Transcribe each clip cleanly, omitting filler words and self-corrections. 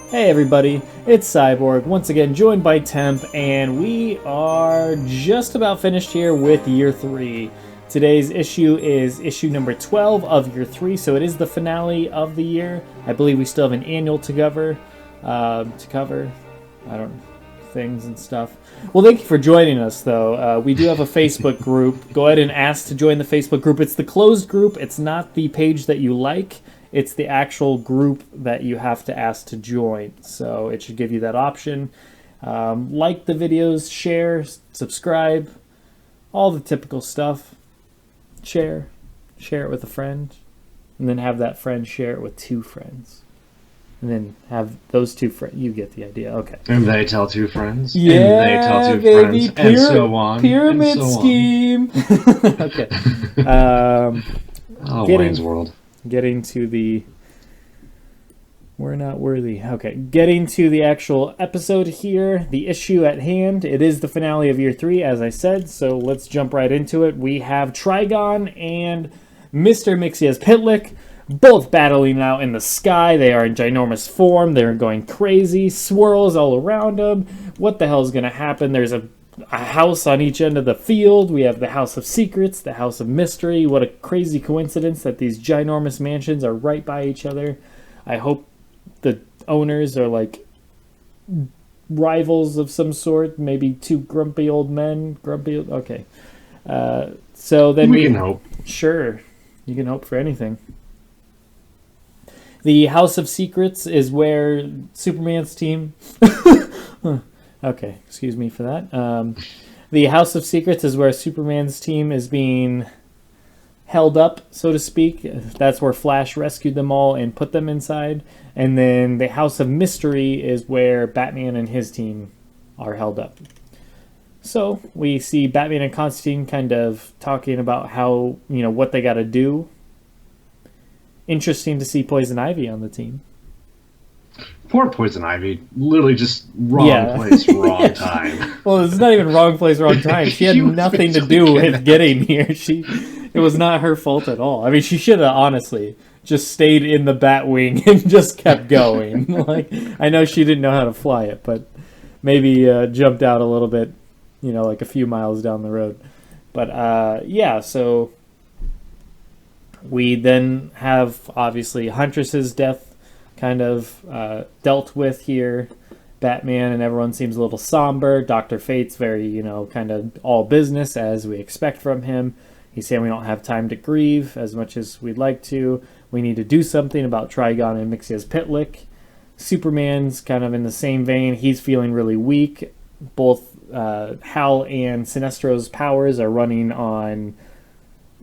Hey everybody, it's Cyborg, once again joined by Temp, and we are just about finished here with Year 3. Today's issue is issue number 12 of Year 3, so it is the finale of the year. I believe we still have an annual to cover, I don't know, things and stuff. Well, thank you for joining us, though. We do have a Facebook group. Go ahead and ask to join the Facebook group. It's the closed group. It's not the page that you like. It's the actual group that you have to ask to join. So it should give you that option. Like the videos, share, subscribe, all the typical stuff. Share it with a friend, and then have that friend share it with 2 friends. And then have those 2 friends. You get the idea. Okay. And they tell 2 friends. Yeah, and they tell 2 baby. friends. And so on. Pyramid and so scheme. Okay. Wayne's World. Getting to the... We're not worthy. Okay. Getting to the actual episode here. The issue at hand. It is the finale of Year 3, as I said. So let's jump right into it. We have Trigon and Mr. Mxyzptlk both battling out in the sky. They are in ginormous form. They're going crazy. Swirls all around them. What the hell is going to happen? There's a house on each end of the field. We have the House of Secrets, the House of Mystery. What a crazy coincidence that these ginormous mansions are right by each other. I hope the owners are like rivals of some sort. Maybe 2 grumpy old men. Okay. So then we can hope. Sure. You can hope for anything. The House of Secrets is where Superman's team... Okay, excuse me for that. The House of Secrets is where Superman's team is being held up, so to speak. That's where Flash rescued them all and put them inside. And then the House of Mystery is where Batman and his team are held up. So we see Batman and Constantine kind of talking about how, what they got to do. Interesting to see Poison Ivy on the team. Poor Poison Ivy, literally just wrong place, wrong time. Well, it's not even wrong place, wrong time. She had nothing to do with getting here. It was not her fault at all. I mean, she should have honestly just stayed in the Batwing and just kept going. Like, I know she didn't know how to fly it, but maybe jumped out a little bit, like a few miles down the road. But yeah, so we then have obviously Huntress's death kind of dealt with here. Batman and everyone seems a little somber. Dr. Fate's very, kind of all business as we expect from him. He's saying we don't have time to grieve as much as we'd like to. We need to do something about Trigon and Mxyzptlk. Superman's kind of in the same vein. He's feeling really weak. Both Hal and Sinestro's powers are running on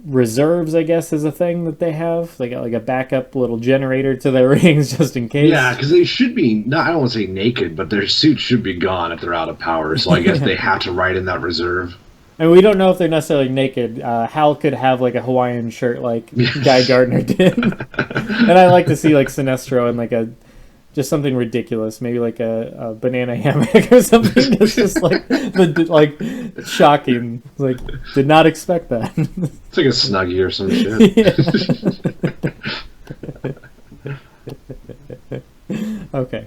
reserves, I guess, is a thing that they have. They got like a backup little generator to their rings just in case. Yeah, because they should be, I don't want to say naked, but their suits should be gone if they're out of power. So I guess they have to ride in that reserve. And we don't know if they're necessarily naked. Hal could have like a Hawaiian shirt like Guy Gardner did. And I like to see like Sinestro in like just something ridiculous, maybe like a banana hammock or something. It's just like shocking. Like, did not expect that. It's like a Snuggie or some shit. Okay.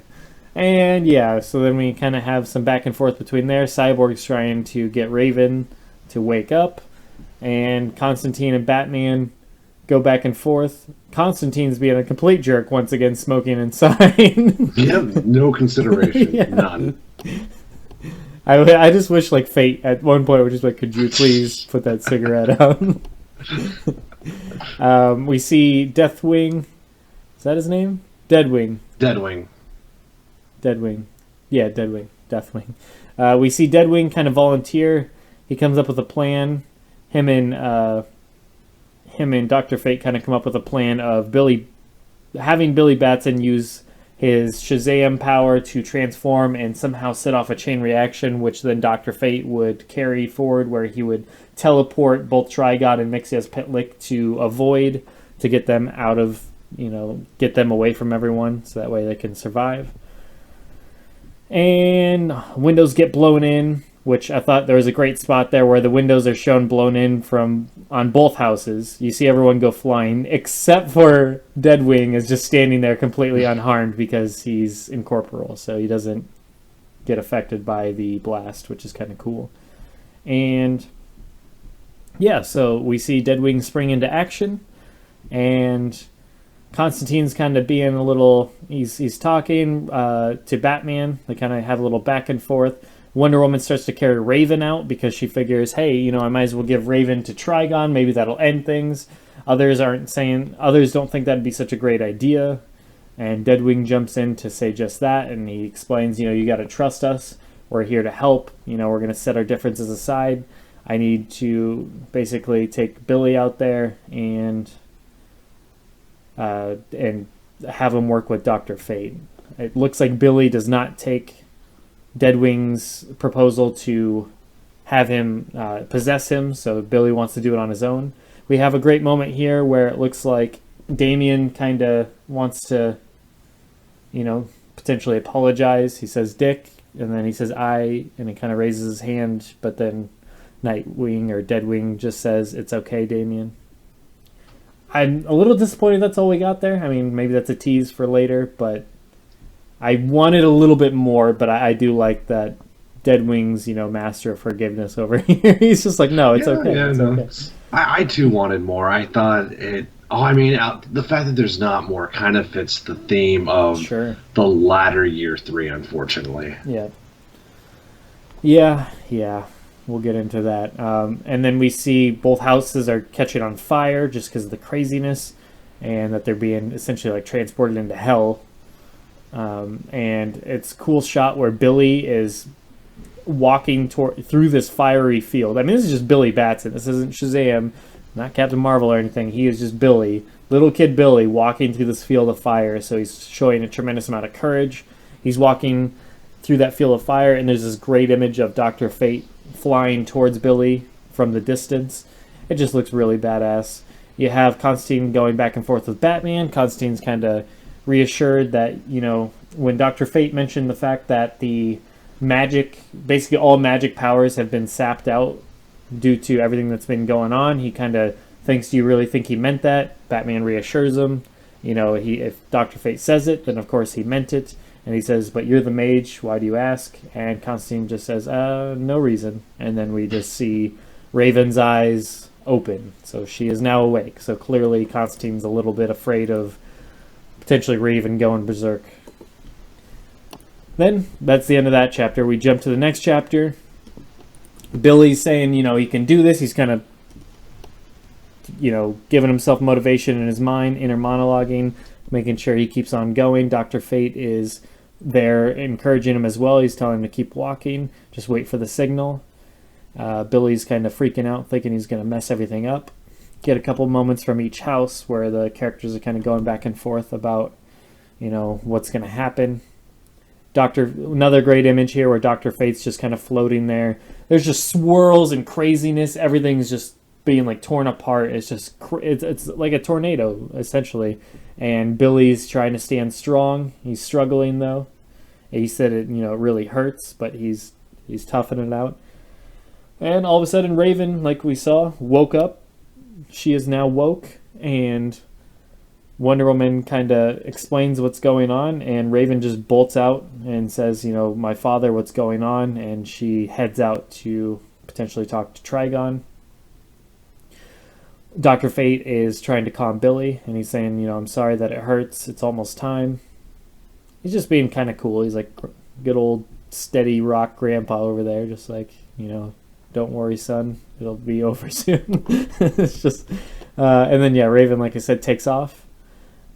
And yeah, so then we kind of have some back and forth between there. Cyborg's trying to get Raven to wake up, and Constantine and Batman go back and forth. Constantine's being a complete jerk once again, smoking inside. Yeah, no consideration. Yeah. None. I just wish like Fate at one point would just like, could you please put that cigarette out? We see Deathwing. Is that his name? Deadwing. Deadwing. Yeah, Deadwing. Deathwing. We see Deadwing kind of volunteer. He comes up with a plan. Him and Dr. Fate kind of come up with a plan of having Billy Batson use his Shazam power to transform and somehow set off a chain reaction, which then Dr. Fate would carry forward, where he would teleport both Trigon and Mxyzptlk to avoid, to get them out of, get them away from everyone, so that way they can survive. And windows get blown in, which I thought there was a great spot there where the windows are shown blown in from on both houses. You see everyone go flying, except for Deadwing is just standing there completely unharmed because he's incorporeal, so he doesn't get affected by the blast, which is kind of cool. And yeah, so we see Deadwing spring into action, and Constantine's kind of being a little, he's talking to Batman. They kind of have a little back and forth. Wonder Woman starts to carry Raven out because she figures, hey, you know, I might as well give Raven to Trigon. Maybe that'll end things. Others don't think that'd be such a great idea. And Deadwing jumps in to say just that, and he explains, you know, you got to trust us. We're here to help. You know, we're going to set our differences aside. I need to basically take Billy out there and have him work with Dr. Fate. It looks like Billy does not take Deadwing's proposal to have him possess him, so Billy wants to do it on his own. We have a great moment here where it looks like Damian kind of wants to, you know, potentially apologize. He says Dick, and then he says I, and he kind of raises his hand, but then Nightwing or Deadwing just says, it's okay, Damian. I'm a little disappointed that's all we got there. I mean, maybe that's a tease for later, but I wanted a little bit more, but I do like that Deadwing's, you know, master of forgiveness over here. He's just like, no, it's okay. Yeah, it's no. okay. I too wanted more. I thought it. Oh, I mean, the fact that there's not more kind of fits the theme of Sure. the latter year 3, unfortunately. Yeah. We'll get into that. And then we see both houses are catching on fire just because of the craziness, and that they're being essentially like transported into hell. And it's a cool shot where Billy is walking through this fiery field. I mean, this is just Billy Batson. This isn't Shazam, not Captain Marvel or anything. He is just Billy, little kid Billy, walking through this field of fire. So he's showing a tremendous amount of courage. He's walking through that field of fire, and there's this great image of Dr. Fate flying towards Billy from the distance. It just looks really badass. You have Constantine going back and forth with Batman. Constantine's kind of reassured that, you know, when Dr. Fate mentioned the fact that the magic, basically all magic powers have been sapped out due to everything that's been going on, he kind of thinks, do you really think he meant that? Batman reassures him, you know, if Dr. Fate says it, then of course he meant it. And he says, but you're the mage, why do you ask? And Constantine just says, no reason. And then we just see Raven's eyes open. So she is now awake. So clearly Constantine's a little bit afraid of potentially Raven going berserk. Then, that's the end of that chapter. We jump to the next chapter. Billy's saying, you know, he can do this. He's kind of, you know, giving himself motivation in his mind, inner monologuing, making sure he keeps on going. Dr. Fate is there encouraging him as well. He's telling him to keep walking, just wait for the signal. Billy's kind of freaking out, thinking he's going to mess everything up. Get a couple moments from each house where the characters are kind of going back and forth about, you know, what's going to happen. Another great image here where Dr. Fate's just kind of floating there. There's just swirls and craziness. Everything's just being like torn apart. It's just it's like a tornado essentially. And Billy's trying to stand strong. He's struggling though. He said it, you know, it really hurts, but he's toughing it out. And all of a sudden Raven, like we saw, woke up. She is now woke, and Wonder Woman kind of explains what's going on, and Raven just bolts out and says, you know, my father, what's going on? And she heads out to potentially talk to Trigon. Dr. Fate is trying to calm Billy, and he's saying, you know, I'm sorry that it hurts. It's almost time. He's just being kind of cool. He's like good old steady rock grandpa over there, just like, you know, don't worry, son. It'll be over soon. It's just, and then, yeah, Raven, like I said, takes off.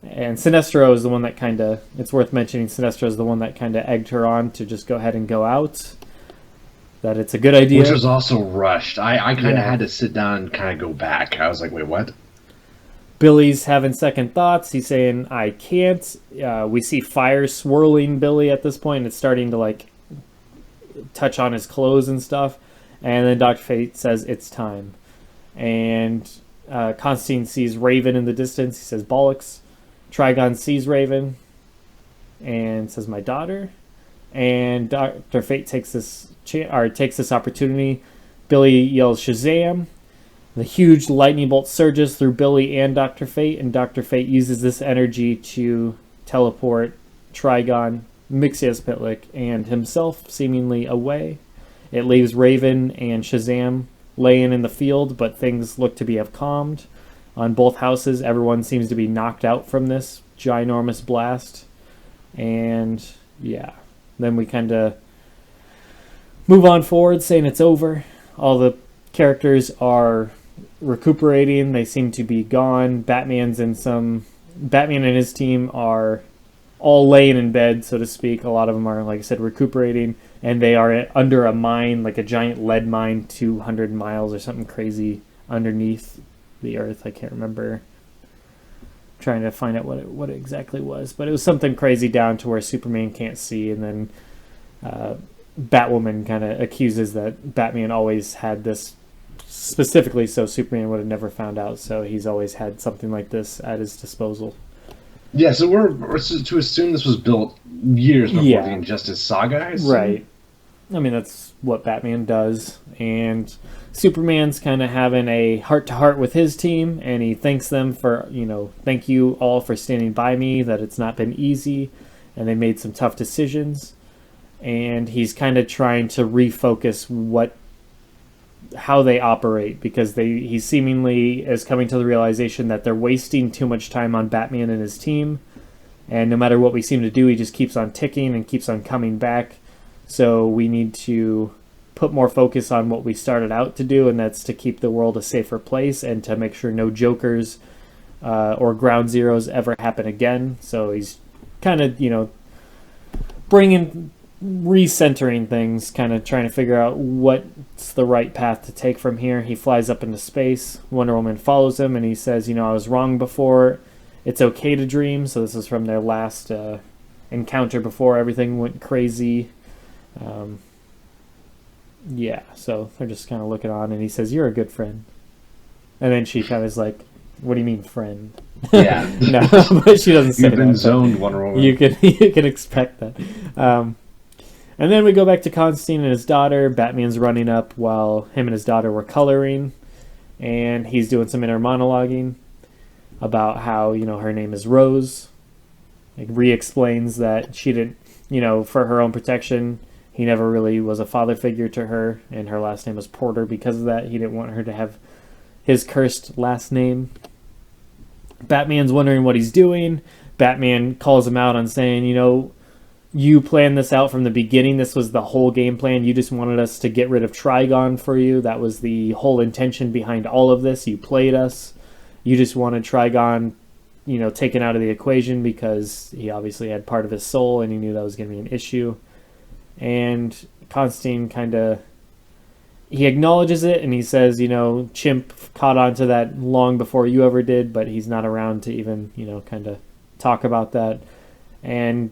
And Sinestro is the one that kind of, it's worth mentioning, Sinestro is the one that kind of egged her on to just go ahead and go out. That it's a good idea. Which was also rushed. I kind of had to sit down and kind of go back. I was like, wait, what? Billy's having second thoughts. He's saying, I can't. We see fire swirling Billy at this point. It's starting to, like, touch on his clothes and stuff. And then Dr. Fate says, it's time. And Constantine sees Raven in the distance. He says, bollocks. Trigon sees Raven and says, my daughter. And Dr. Fate takes this opportunity. Billy yells Shazam, The huge lightning bolt surges through Billy and Dr. Fate, and Dr. Fate uses this energy to teleport Trigon, Mxyzptlk, and himself seemingly away. It leaves Raven and Shazam laying in the field, but things look to have calmed. On both houses, everyone seems to be knocked out from this ginormous blast. And yeah, then we kind of move on forward, saying it's over. All the characters are recuperating. They seem to be gone. Batman and his team are all laying in bed, so to speak. A lot of them are, like I said, recuperating, and they are under a mine, like a giant lead mine, 200 miles or something crazy underneath the earth. I can't remember. I'm trying to find out what it exactly was, but it was something crazy down to where Superman can't see, and then Batwoman kind of accuses that Batman always had this specifically so Superman would have never found out, so he's always had something like this at his disposal. Yeah, so we're to assume this was built years before the Injustice saga, I assume? Right. I mean, that's what Batman does. And Superman's kind of having a heart-to-heart with his team, and he thanks them for, thank you all for standing by me, that it's not been easy, and they made some tough decisions. And he's kind of trying to refocus how they operate, because he seemingly is coming to the realization that they're wasting too much time on Batman and his team, and no matter what we seem to do, he just keeps on ticking and keeps on coming back. So we need to put more focus on what we started out to do, and that's to keep the world a safer place and to make sure no Jokers or Ground Zeroes ever happen again. So he's kind of, recentering things, kind of trying to figure out what's the right path to take from here. He flies up into space. Wonder Woman follows him, and he says, I was wrong before. It's okay to dream. So this is from their last encounter before everything went crazy. So they're just kind of looking on, and he says, you're a good friend. And then she kind of is like, what do you mean, friend? Yeah. No, but she doesn't say that. You've been zoned, Wonder Woman. You can expect that. And then we go back to Constantine and his daughter. Batman's running up while him and his daughter were coloring, and he's doing some inner monologuing about how, her name is Rose. Like, re-explains that she didn't, for her own protection, he never really was a father figure to her, and her last name was Porter because of that. He didn't want her to have his cursed last name. Batman's wondering what he's doing. Batman calls him out on saying, you planned this out from the beginning. This was the whole game plan. You just wanted us to get rid of Trigon for you. That was the whole intention behind all of this. You played us. You just wanted Trigon, taken out of the equation because he obviously had part of his soul, and he knew that was going to be an issue. And Constantine he acknowledges it, and he says, Chimp caught on to that long before you ever did, but he's not around to even, kind of talk about that. And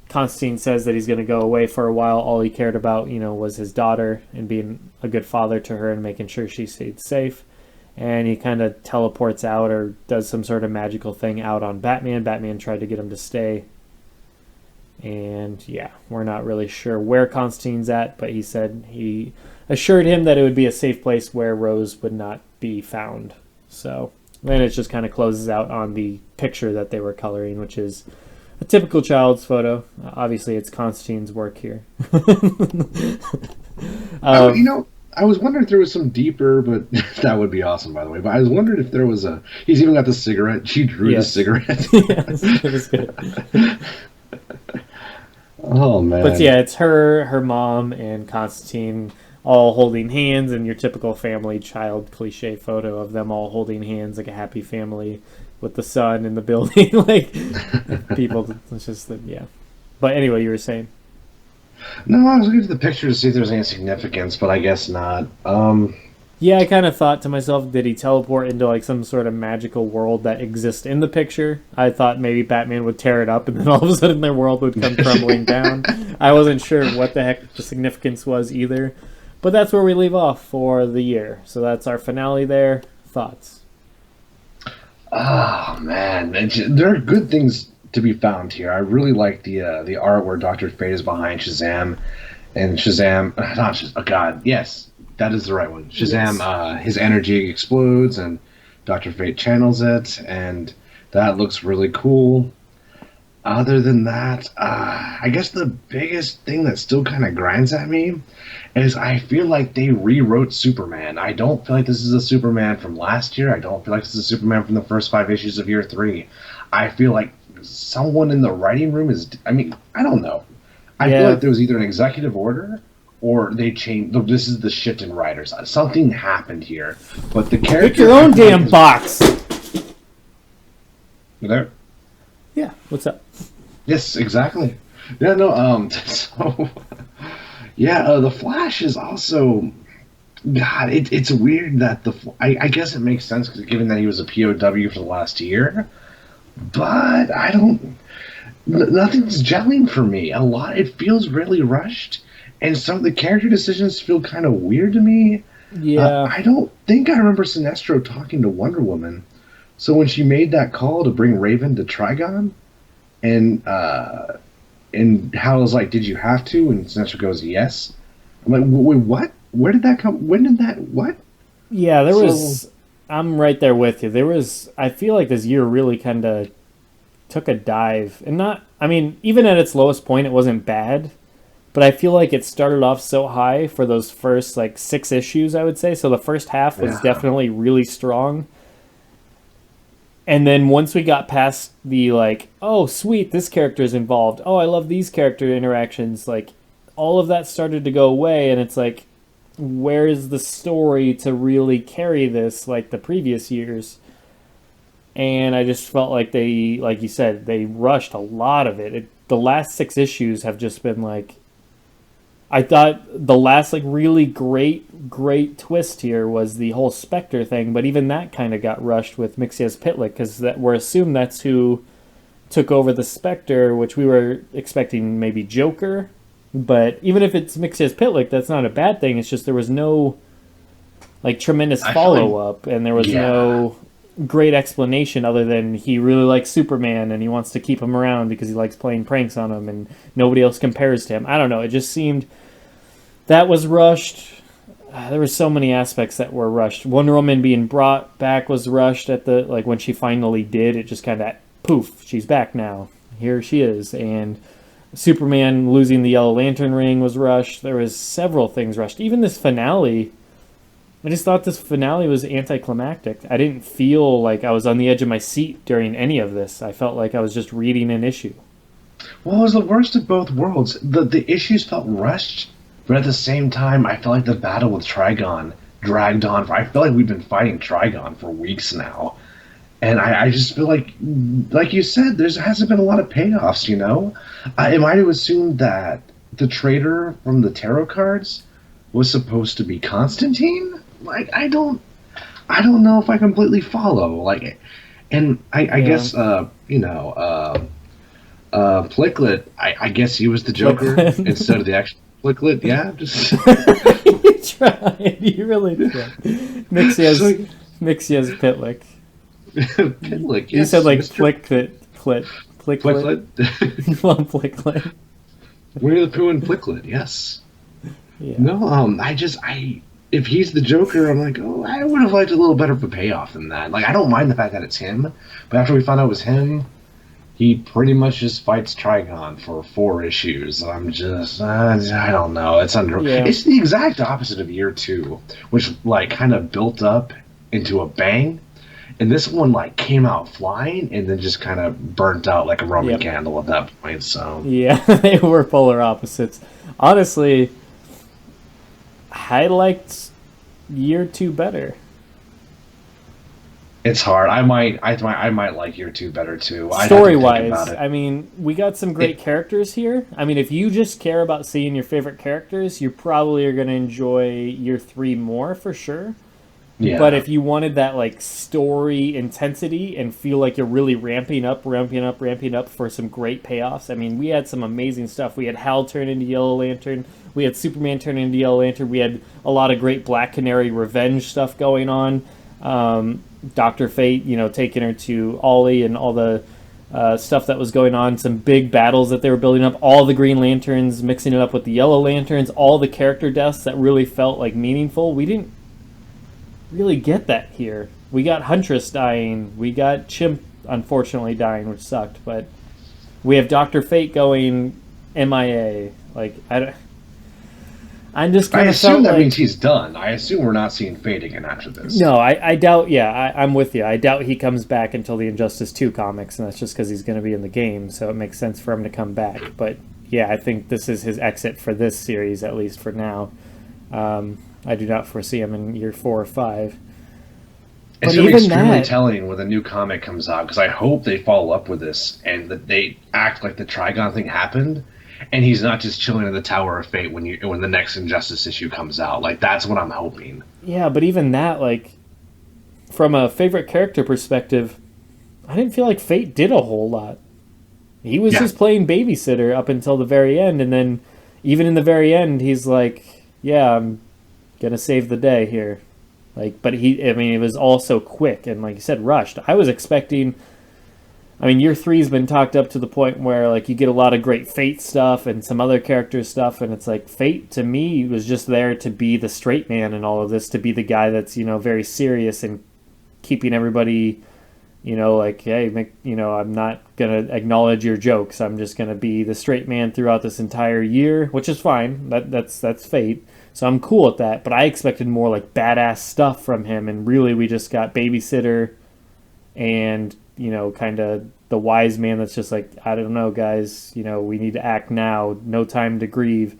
Constantine says that he's going to go away for a while. All he cared about, was his daughter and being a good father to her and making sure she stayed safe. And he kind of teleports out or does some sort of magical thing out on Batman. Batman tried to get him to stay. And we're not really sure where Constantine's at, but he said he assured him that it would be a safe place where Rose would not be found. So then it just kind of closes out on the picture that they were coloring, which is a typical child's photo. Obviously, it's Constantine's work here. I was wondering if there was some deeper, but that would be awesome, by the way. But I was wondering if there was he's even got the cigarette. She drew the cigarette. Yes, it was good. Oh, man. But it's her mom, and Constantine all holding hands, and your typical family child cliche photo of them all holding hands like a happy family with the sun in the building. Like, people, it's just that, But anyway, you were saying? No, I was looking at the picture to see if there was any significance, but I guess not. I kind of thought to myself, did he teleport into like some sort of magical world that exists in the picture? I thought maybe Batman would tear it up and then all of a sudden their world would come crumbling down. I wasn't sure what the heck the significance was either. But that's where we leave off for the year. So that's our finale there. Thoughts? Oh, man. There are good things to be found here. I really like the art where Dr. Fate is behind Shazam. And Shazam... Not Shazam. Oh, God. Yes. That is the right one. Shazam, Yes. his energy explodes and Dr. Fate channels it, and that looks really cool. Other than that, I guess the biggest thing that still kind of grinds at me is I feel like they rewrote Superman. I don't feel like this is a Superman from last year. I don't feel like this is a Superman from the first 5 issues of year three. I feel like someone in the writing room is. I mean, I don't know. I feel Yeah. like there was either an executive order or they changed. Look, this is the shift in writers. Something happened here, but the character. Pick your own damn box. You there? Yeah. What's up? Yes, exactly. Yeah, no. So, yeah, the Flash is also. God, it's weird that I guess it makes sense given that he was a POW for the last year, but I don't. Nothing's gelling for me. A lot. It feels really rushed, and some of the character decisions feel kind of weird to me. Yeah. I don't think I remember Sinestro talking to Wonder Woman. So when she made that call to bring Raven to Trigon, and Hal was like, "Did you have to?" And Sinestro goes, "Yes." I'm like, "Wait, what? Where did that come? When did that? What?" Yeah, there So was. I'm right there with you. There was. I feel like this year really kind of took a dive, and not. I mean, even at its lowest point, it wasn't bad, but I feel like it started off so high for those first like 6 issues. I would say so. The first half was yeah, definitely really strong, and then once we got past the like, oh sweet, this character is involved. Oh, I love these character interactions. Like, all of that started to go away, and it's like, where's the story to really carry this like the previous years? And I just felt like they, like you said, they rushed a lot of it. The last 6 issues have just been like, I thought the last like really great twist here was the whole Spectre thing, but even that kind of got rushed with Mixia's Pitlick because that we're assumed that's who took over the Spectre, which we were expecting maybe Joker. But even if it's Mixia's Pitlick, that's not a bad thing. It's just there was no like tremendous I feel follow like up, and there was yeah. no great explanation other than he really likes Superman and he wants to keep him around because he likes playing pranks on him, and nobody else compares to him. I don't know. It just seemed that was rushed. There were so many aspects that were rushed. Wonder Woman being brought back was rushed at the like when she finally did. It just kind of poof, she's back now. Here she is, and Superman losing the Yellow Lantern ring was rushed. There was several things rushed. Even this finale, I just thought this finale was anticlimactic. I didn't feel like I was on the edge of my seat during any of this. I felt like I was just reading an issue. Well, it was the worst of both worlds. The issues felt rushed, but at the same time, I felt like the battle with Trigon dragged on. I feel like we've been fighting Trigon for weeks now, and I just feel like you said, there hasn't been a lot of payoffs. You know, I might have assumed that the trader from the tarot cards was supposed to be Constantine. Like I don't know if I completely follow. Like, and I Yeah. guess Plicklet, I guess he was the Joker Flickland. instead of the actual Plicklet. Yeah, just You tried. You really tried. so Mixia's Pitlick. Pitlick. You said Yes, like Mister Plicklet. Plicklet. You want Plicklet. Winnie the Pooh and Plicklet. Yes. Yeah. No. I if he's the Joker, I'm like, oh, I would have liked a little better of a payoff than that. Like, I don't mind the fact that it's him, but after we found out it was him, he pretty much just fights Trigon for 4 issues. I'm just, I don't know. Yeah. It's the exact opposite of year two, which like kind of built up into a bang, and this one like came out flying and then just kind of burnt out like a Roman Yep. candle at that point. So Yeah, they were polar opposites. Honestly, I liked year two better. it's hard. I might like year two better too. I'd have Story to think about wise, it. I mean, we got some great It characters here. I mean, if you just care about seeing your favorite characters, you probably are going to enjoy year three more for sure. But yeah. if you wanted that like story intensity and feel like you're really ramping up for some great payoffs, I mean, we had some amazing stuff. We had Hal turn into Yellow Lantern. We had Superman turn into Yellow Lantern. We had a lot of great Black Canary revenge stuff going on. Doctor Fate, taking her to Ollie and all the stuff that was going on, some big battles that they were building up, all the Green Lanterns mixing it up with the Yellow Lanterns, all the character deaths that really felt like meaningful. We didn't really get that here. We got Huntress dying, we got Chimp unfortunately dying, which sucked, but we have Dr. Fate going MIA. Like, I'm just kind I of assume that like, means he's done. I assume we're not seeing Fate again after this. no, I doubt. Yeah, I'm with you. I doubt he comes back until the Injustice 2 comics, and that's just because he's going to be in the game, so it makes sense for him to come back. But yeah, I think this is his exit for this series, at least for now. I do not foresee him in year 4 or 5. It's But going to be even extremely that, telling when the new comic comes out, because I hope they follow up with this and that they act like the Trigon thing happened, and he's not just chilling in the Tower of Fate when the next Injustice issue comes out. Like, that's what I'm hoping. yeah, but even that, like, from a favorite character perspective, I didn't feel like Fate did a whole lot. He was just playing babysitter up until the very end, and then even in the very end, he's like, yeah, I'm gonna save the day here. Like, but it was all so quick and, like you said, rushed. I was expecting, year 3's been talked up to the point where, like, you get a lot of great Fate stuff and some other character stuff, and it's like, Fate, to me, was just there to be the straight man in all of this, to be the guy that's, very serious and keeping everybody, like, hey, I'm not going to acknowledge your jokes. I'm just going to be the straight man throughout this entire year, which is fine. That's Fate. So I'm cool with that, but I expected more, like, badass stuff from him, and really we just got babysitter and, kind of the wise man that's just like, I don't know, guys, we need to act now, no time to grieve,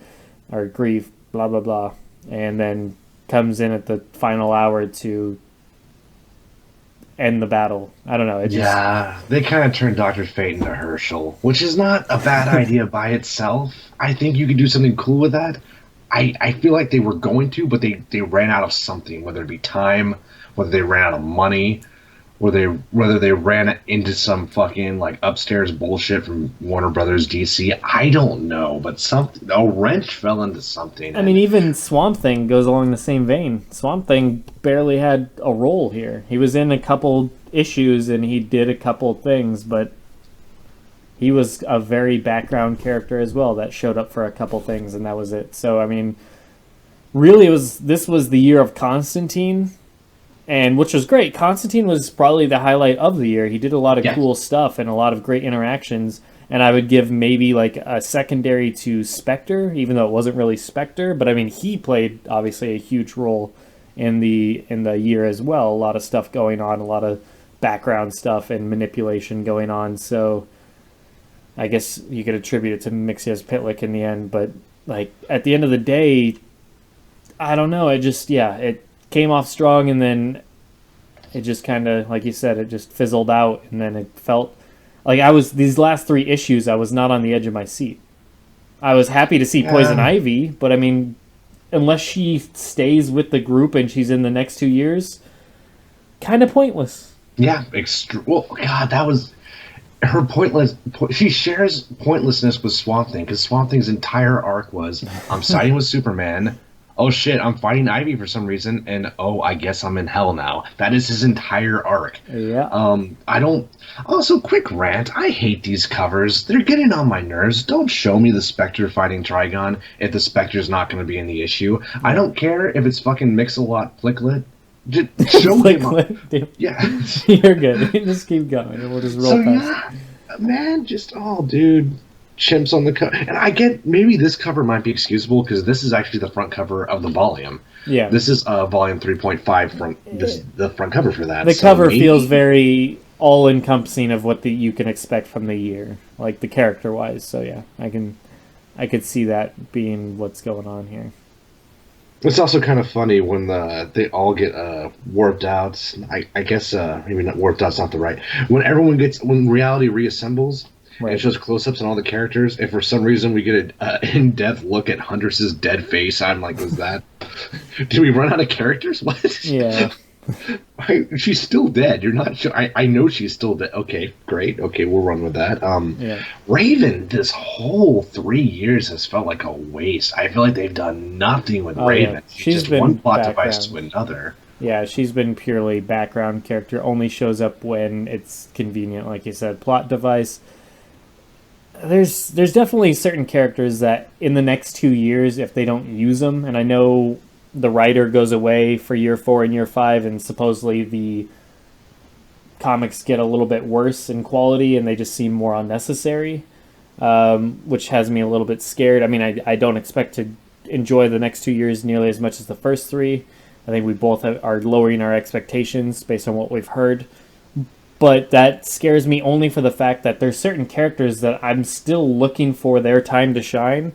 blah, blah, blah. And then comes in at the final hour to end the battle. I don't know. Yeah, they kind of turned Dr. Fate into Herschel, which is not a bad idea by itself. I think you could do something cool with that. I feel like they were going to, but they ran out of something, whether it be time, whether they ran out of money, whether they ran into some fucking, like, upstairs bullshit from Warner Brothers DC. I don't know, but a wrench fell into something. Even Swamp Thing goes along the same vein. Swamp Thing barely had a role here. He was in a couple issues and he did a couple things, but he was a very background character as well that showed up for a couple things, and that was it. So, really, this was the year of Constantine, and which was great. Constantine was probably the highlight of the year. He did a lot of cool stuff and a lot of great interactions, and I would give maybe like a secondary to Spectre, even though it wasn't really Spectre. But he played obviously a huge role in the year as well. A lot of stuff going on, a lot of background stuff and manipulation going on. So I guess you could attribute it to Mixias Pitlick in the end, but, like, at the end of the day, I don't know. It came off strong, and then it just kind of, like you said, it just fizzled out, and then it felt like these last 3 issues, I was not on the edge of my seat. I was happy to see Poison Ivy, but unless she stays with the group and she's in the next 2 years, kind of pointless. Yeah, well, God, that was her pointless. She shares pointlessness with Swamp Thing, because Swamp Thing's entire arc was, I'm siding with Superman. Oh shit, I'm fighting Ivy for some reason, and oh, I guess I'm in hell now. That is his entire arc. Yeah. I don't. Also, quick rant. I hate these covers. They're getting on my nerves. Don't show me the Spectre fighting Trigon if the Spectre's not going to be in the issue. I don't care if it's fucking Mix-a-Lot Flicklet. Just show him. Yeah. You're good. Just keep going. We'll just roll past. Yeah, man, dude. Chimps on the cover. And I get, maybe this cover might be excusable because this is actually the front cover of the volume. Yeah. This is volume 3.5 from the front cover for that. The cover feels very all-encompassing of what you can expect from the year, like the character-wise. So yeah, I could see that being what's going on here. It's also kind of funny when they all get warped out. I guess maybe not warped out's not the right. When reality reassembles. Right. And it shows close-ups on all the characters. If for some reason we get an in-depth look at Huntress's dead face, I'm like, was that... Did we run out of characters? What? Yeah. She's still dead. You're not sure. I know she's still dead. Okay, great. Okay, we'll run with that. Yeah. Raven, this whole 3 years has felt like a waste. I feel like they've done nothing with Raven. Yeah. She's just been one plot background device to another. Yeah, she's been purely background character, only shows up when it's convenient, like you said, plot device. There's definitely certain characters that in the next 2 years, if they don't use them, and I know the writer goes away for year 4 and year 5, and supposedly the comics get a little bit worse in quality and they just seem more unnecessary, which has me a little bit scared. I mean, I don't expect to enjoy the next 2 years nearly as much as the first three. I think we both are lowering our expectations based on what we've heard. But that scares me only for the fact that there's certain characters that I'm still looking for their time to shine,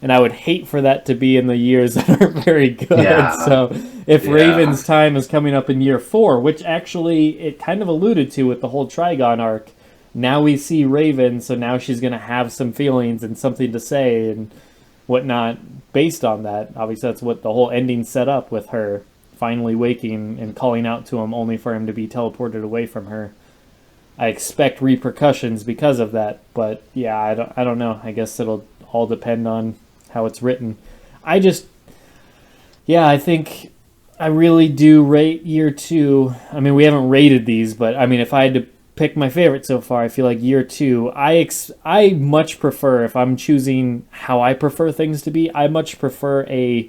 and I would hate for that to be in the years that are very good. Yeah. So if Yeah. Raven's time is coming up in year 4, which actually it kind of alluded to with the whole Trigon arc, now we see Raven, so now she's going to have some feelings and something to say and whatnot based on that. Obviously, that's what the whole ending set up with her finally waking and calling out to him only for him to be teleported away from her. I expect repercussions because of that, but yeah, I don't know. I guess it'll all depend on how it's written. I just, yeah, I think I really do rate year 2. I mean, we haven't rated these, but I mean, if I had to pick my favorite so far, I feel like year 2. I much prefer, if I'm choosing how I prefer things to be, I much prefer a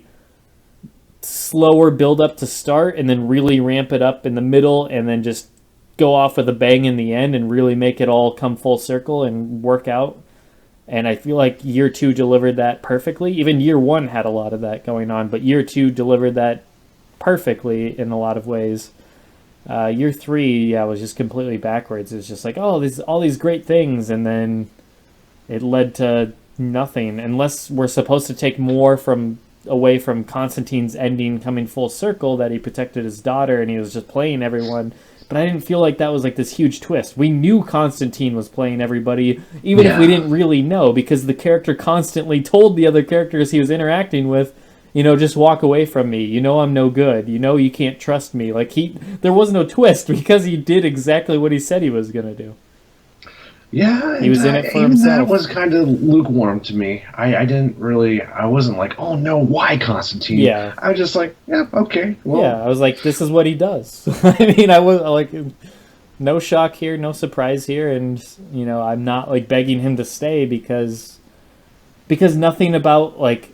slower build up to start and then really ramp it up in the middle and then just go off with a bang in the end and really make it all come full circle and work out. And I feel like year 2 delivered that perfectly. Even year 1 had a lot of that going on, but year 2 delivered that perfectly in a lot of ways. Year 3, yeah, was just completely backwards. It's just like, oh, there's all these great things, and then it led to nothing. Unless we're supposed to take more away from Constantine's ending coming full circle, that he protected his daughter and he was just playing everyone. But I didn't feel like that was like this huge twist. We knew Constantine was playing everybody, even if we didn't really know, because the character constantly told the other characters he was interacting with, just walk away from me. I'm no good. You can't trust me. Like there was no twist because he did exactly what he said he was going to do. Yeah, he was in it for even himself. That was kind of lukewarm to me. I wasn't like, oh no, why Constantine? Yeah. I was just like, yeah, okay. Well. Yeah, I was like, this is what he does. I mean, I was like, no shock here, no surprise here, and I'm not like begging him to stay because nothing about like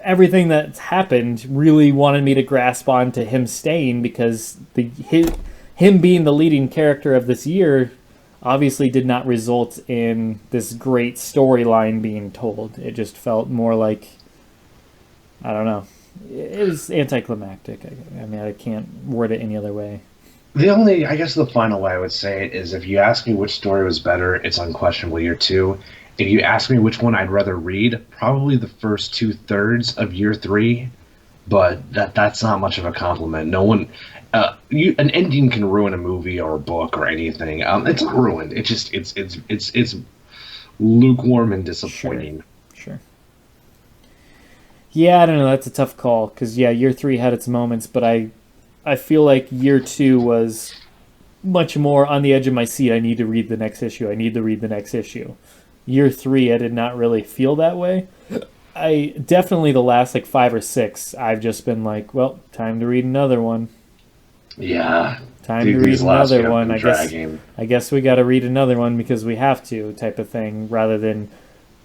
everything that's happened really wanted me to grasp on to him staying, because him being the leading character of this year obviously did not result in this great storyline being told. It just felt more like, I don't know, it was anticlimactic. I mean, I can't word it any other way. I guess the final way I would say it is, if you ask me which story was better, it's unquestionably year 2. If you ask me which one I'd rather read, probably the first 2/3 of year 3, but that's not much of a compliment. No one, an ending can ruin a movie or a book or anything. It's not ruined. It's just it's lukewarm and disappointing. Sure. Yeah, I don't know. That's a tough call because year 3 had its moments, but I feel like year 2 was much more on the edge of my seat. I need to read the next issue. Year 3, I did not really feel that way. I definitely the last like 5 or 6, I've just been like, well, time to read another one. Yeah. Time to read another one. I guess we got to read another one because we have to, type of thing, rather than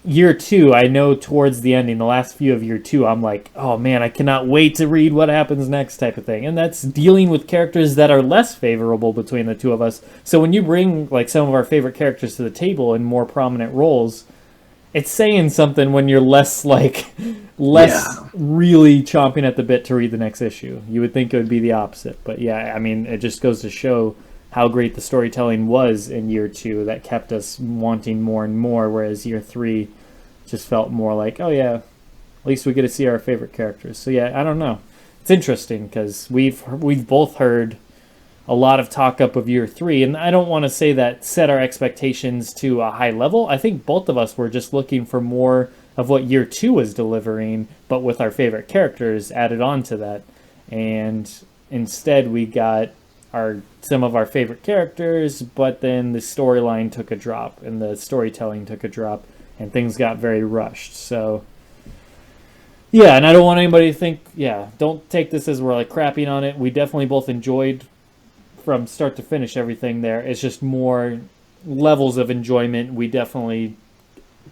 year 2. I know towards the ending, the last few of year 2, I'm like, oh man, I cannot wait to read what happens next, type of thing. And that's dealing with characters that are less favorable between the two of us. So when you bring like some of our favorite characters to the table in more prominent roles, it's saying something when you're less really chomping at the bit to read the next issue. You would think it would be the opposite. But yeah, I mean, it just goes to show how great the storytelling was in year 2 that kept us wanting more and more, whereas year 3 just felt more like, oh yeah, at least we get to see our favorite characters. So yeah, I don't know. It's interesting because we've both heard a lot of talk up of year 3, and I don't want to say that set our expectations to a high level. I think both of us were just looking for more of what year 2 was delivering, but with our favorite characters added on to that. And instead we got some of our favorite characters, but then the storyline took a drop and the storytelling took a drop and things got very rushed. So Yeah, and I don't want anybody to think, don't take this as we're like crapping on it. We definitely both enjoyed from start to finish everything there. It's just more levels of enjoyment. We definitely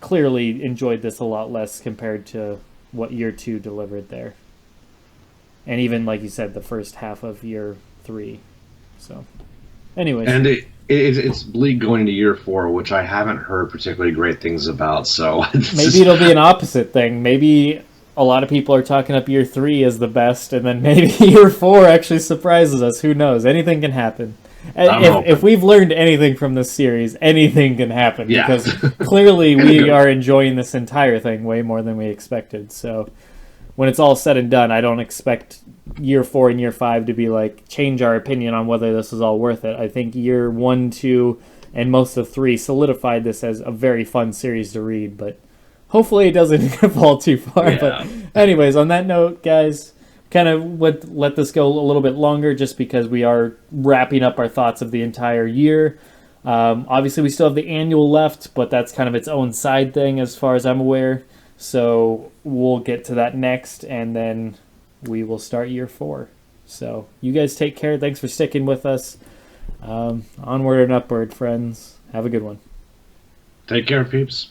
clearly enjoyed this a lot less compared to what year 2 delivered there. And even, like you said, the first half of year 3. So, anyways. And it's bleak going into year 4, which I haven't heard particularly great things about. So maybe it'll be an opposite thing. Maybe a lot of people are talking up year 3 as the best, and then maybe year 4 actually surprises us. Who knows? Anything can happen. If we've learned anything from this series, anything can happen. Yeah. Because clearly we are enjoying this entire thing way more than we expected. So when it's all said and done, I don't expect year 4 and year 5 to be like change our opinion on whether this is all worth it. I think year 1, 2, and most of 3 solidified this as a very fun series to read, but hopefully it doesn't fall too far. Yeah. But anyways, on that note, guys, kind of let this go a little bit longer just because we are wrapping up our thoughts of the entire year. Obviously, we still have the annual left, but that's kind of its own side thing as far as I'm aware. So we'll get to that next, and then we will start year 4. So you guys take care. Thanks for sticking with us. Onward and upward, friends. Have a good one. Take care, peeps.